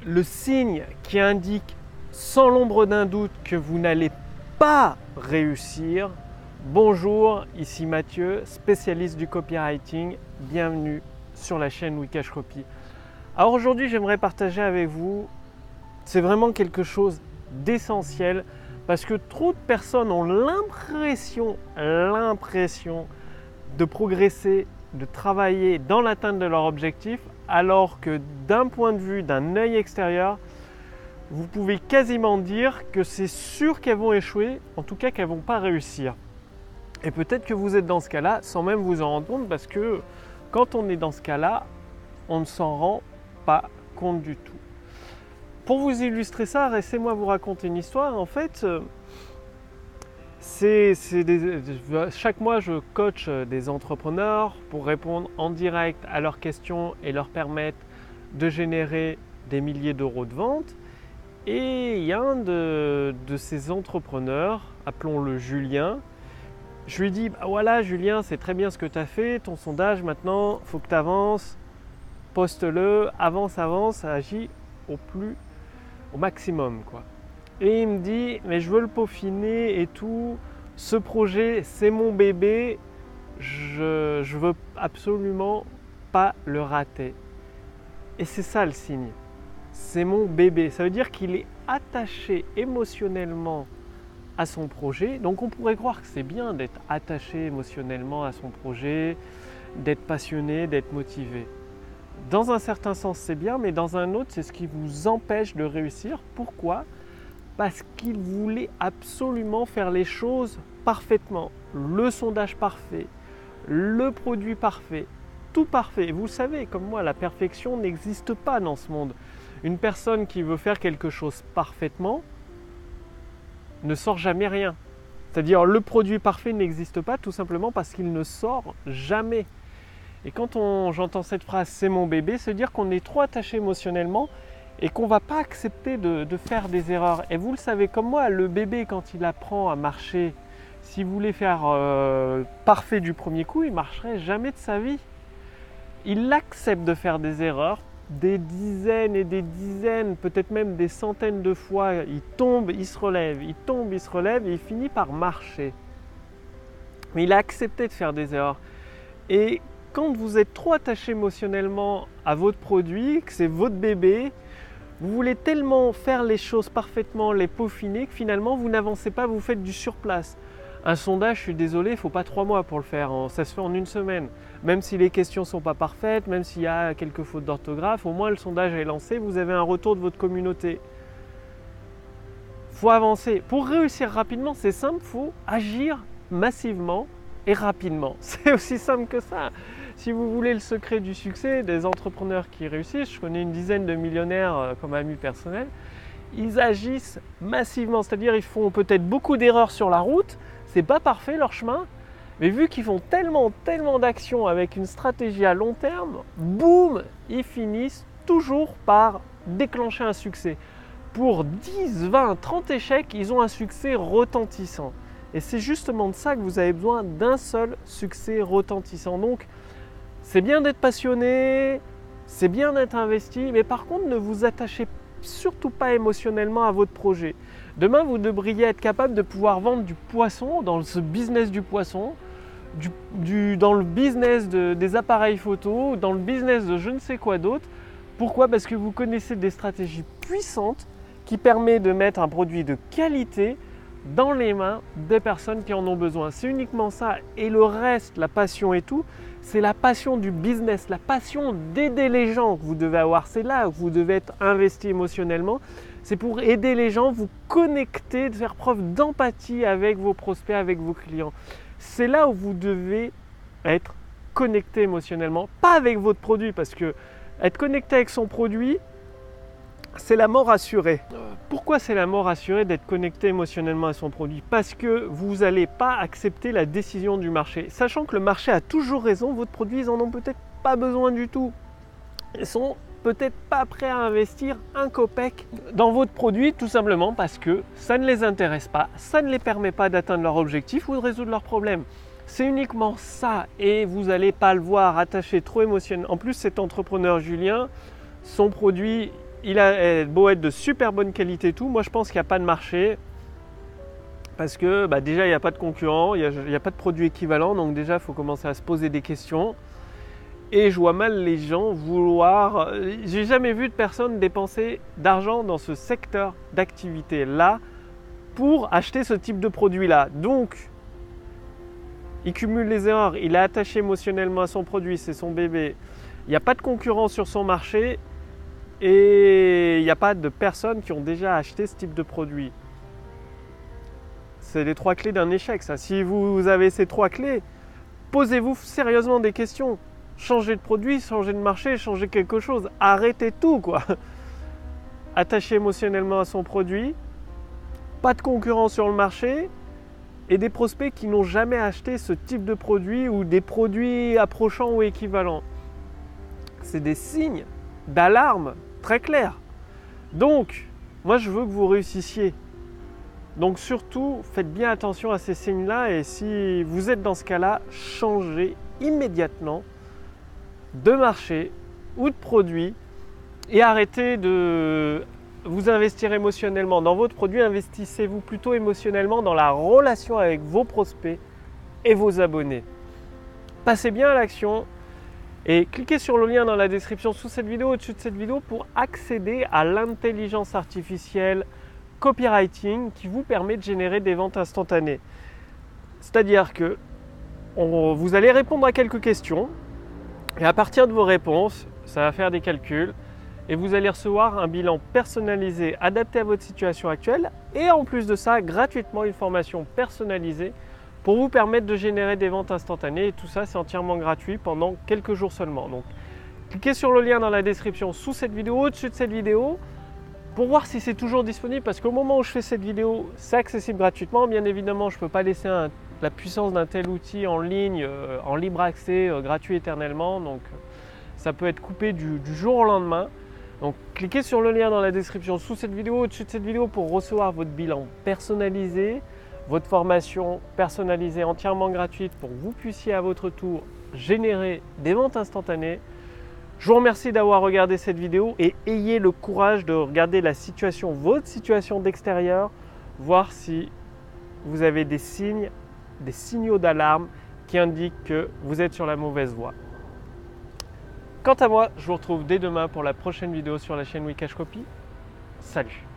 le signe qui indique sans l'ombre d'un doute que vous n'allez pas réussir. Bonjour, ici Mathieu, spécialiste du copywriting. Bienvenue sur la chaîne Wikash Copy. Alors aujourd'hui, j'aimerais partager avec vous, c'est vraiment quelque chose d'essentiel parce que trop de personnes ont l'impression de progresser, de travailler dans l'atteinte de leur objectif, alors que d'un point de vue d'un œil extérieur, vous pouvez quasiment dire que c'est sûr qu'elles vont échouer, en tout cas qu'elles ne vont pas réussir. Et peut-être que vous êtes dans ce cas-là sans même vous en rendre compte, parce que quand on est dans ce cas-là, on ne s'en rend pas compte du tout. Pour vous illustrer ça, laissez-moi vous raconter une histoire. En fait, chaque mois, je coach des entrepreneurs pour répondre en direct à leurs questions et leur permettre de générer des milliers d'euros de ventes. Et il y a un de ces entrepreneurs, appelons-le Julien. Je lui dis, bah voilà Julien, c'est très bien ce que tu as fait, ton sondage maintenant, il faut que tu avances, poste-le, avance, agis au maximum, quoi. Et il me dit, mais je veux le peaufiner et tout, ce projet c'est mon bébé, je veux absolument pas le rater. Et c'est ça le signe, c'est mon bébé, ça veut dire qu'il est attaché émotionnellement à son projet. Donc on pourrait croire que c'est bien d'être attaché émotionnellement à son projet, d'être passionné, d'être motivé. Dans un certain sens c'est bien, mais dans un autre c'est ce qui vous empêche de réussir. Pourquoi ? Parce qu'il voulait absolument faire les choses parfaitement. Le sondage parfait, le produit parfait, tout parfait. Et vous savez, comme moi, la perfection n'existe pas dans ce monde. Une personne qui veut faire quelque chose parfaitement ne sort jamais rien. C'est-à-dire le produit parfait n'existe pas tout simplement parce qu'il ne sort jamais. Et quand j'entends cette phrase « c'est mon bébé », c'est dire qu'on est trop attaché émotionnellement et qu'on ne va pas accepter de faire des erreurs. Et vous le savez comme moi, le bébé quand il apprend à marcher, s'il voulait faire parfait du premier coup, il ne marcherait jamais de sa vie. Il accepte de faire des erreurs, des dizaines et des dizaines, peut-être même des centaines de fois. Il tombe, il se relève, il tombe, il se relève et il finit par marcher. Mais il a accepté de faire des erreurs. Et quand vous êtes trop attaché émotionnellement à votre produit, que c'est votre bébé, vous voulez tellement faire les choses parfaitement, les peaufiner, que finalement vous n'avancez pas, vous faites du surplace. Un sondage, je suis désolé, il ne faut pas 3 mois pour le faire, ça se fait en une semaine. Même si les questions ne sont pas parfaites, même s'il y a quelques fautes d'orthographe, au moins le sondage est lancé, vous avez un retour de votre communauté. Il faut avancer. Pour réussir rapidement, c'est simple, il faut agir massivement et rapidement. C'est aussi simple que ça. Si vous voulez le secret du succès des entrepreneurs qui réussissent, je connais une dizaine de millionnaires comme amis personnels, ils agissent massivement, c'est-à-dire ils font peut-être beaucoup d'erreurs sur la route, c'est pas parfait leur chemin, mais vu qu'ils font tellement d'actions avec une stratégie à long terme, boum, ils finissent toujours par déclencher un succès. Pour 10, 20, 30 échecs, ils ont un succès retentissant. Et c'est justement de ça que vous avez besoin, d'un seul succès retentissant. Donc, c'est bien d'être passionné, c'est bien d'être investi, mais par contre, ne vous attachez surtout pas émotionnellement à votre projet. Demain, vous devriez être capable de pouvoir vendre du poisson dans ce business du poisson, dans le business des appareils photo, dans le business de je ne sais quoi d'autre. Pourquoi ? Parce que vous connaissez des stratégies puissantes qui permettent de mettre un produit de qualité dans les mains des personnes qui en ont besoin. C'est uniquement ça. Et le reste, la passion et tout, c'est la passion du business, la passion d'aider les gens que vous devez avoir. C'est là que vous devez être investi émotionnellement. C'est pour aider les gens, vous connecter, de faire preuve d'empathie avec vos prospects, avec vos clients. C'est là où vous devez être connecté émotionnellement, pas avec votre produit, parce que être connecté avec son produit, c'est la mort assurée. Pourquoi c'est la mort assurée d'être connecté émotionnellement à son produit ? Parce que vous n'allez pas accepter la décision du marché. Sachant que le marché a toujours raison, votre produit, ils n'en ont peut-être pas besoin du tout. Ils sont peut-être pas prêts à investir un copec dans votre produit, tout simplement parce que ça ne les intéresse pas, ça ne les permet pas d'atteindre leur objectif ou de résoudre leurs problèmes. C'est uniquement ça et vous n'allez pas le voir attaché trop émotionnellement. En plus, cet entrepreneur Julien, son produit, il a beau être de super bonne qualité et tout, moi je pense qu'il n'y a pas de marché. Parce que déjà il n'y a pas de concurrent, il n'y a pas de produit équivalent, donc déjà il faut commencer à se poser des questions. Et je vois mal les gens vouloir... J'ai jamais vu de personne dépenser d'argent dans ce secteur d'activité-là pour acheter ce type de produit-là. Donc, il cumule les erreurs, il est attaché émotionnellement à son produit, c'est son bébé. Il n'y a pas de concurrent sur son marché et il n'y a pas de personnes qui ont déjà acheté ce type de produit. C'est les 3 clés d'un échec, ça. Si vous avez ces 3 clés, posez-vous sérieusement des questions. Changez de produit, changez de marché, changez quelque chose. Arrêtez tout, quoi. Attaché émotionnellement à son produit, pas de concurrent sur le marché et des prospects qui n'ont jamais acheté ce type de produit ou des produits approchants ou équivalents. C'est des signes d'alarme très clairs. Donc, moi, je veux que vous réussissiez. Donc surtout, faites bien attention à ces signes-là et si vous êtes dans ce cas-là, changez immédiatement de marché ou de produit et arrêtez de vous investir émotionnellement dans votre produit, investissez-vous plutôt émotionnellement dans la relation avec vos prospects et vos abonnés. Passez bien à l'action et cliquez sur le lien dans la description sous cette vidéo, au-dessus de cette vidéo pour accéder à l'intelligence artificielle copywriting qui vous permet de générer des ventes instantanées. C'est-à-dire que vous allez répondre à quelques questions et à partir de vos réponses, ça va faire des calculs et vous allez recevoir un bilan personnalisé adapté à votre situation actuelle et en plus de ça, gratuitement une formation personnalisée pour vous permettre de générer des ventes instantanées et tout ça c'est entièrement gratuit pendant quelques jours seulement. Donc cliquez sur le lien dans la description sous cette vidéo, au-dessus de cette vidéo pour voir si c'est toujours disponible parce qu'au moment où je fais cette vidéo, c'est accessible gratuitement. Bien évidemment, je ne peux pas laisser la puissance d'un tel outil en ligne, en libre accès, gratuit éternellement. Donc, ça peut être coupé du jour au lendemain. Donc, cliquez sur le lien dans la description sous cette vidéo, au-dessus de cette vidéo pour recevoir votre bilan personnalisé, votre formation personnalisée entièrement gratuite pour que vous puissiez à votre tour générer des ventes instantanées. Je vous remercie d'avoir regardé cette vidéo et ayez le courage de regarder la situation, votre situation d'extérieur, voir si vous avez des signes, des signaux d'alarme qui indiquent que vous êtes sur la mauvaise voie. Quant à moi, je vous retrouve dès demain pour la prochaine vidéo sur la chaîne Wikash Copy. Salut!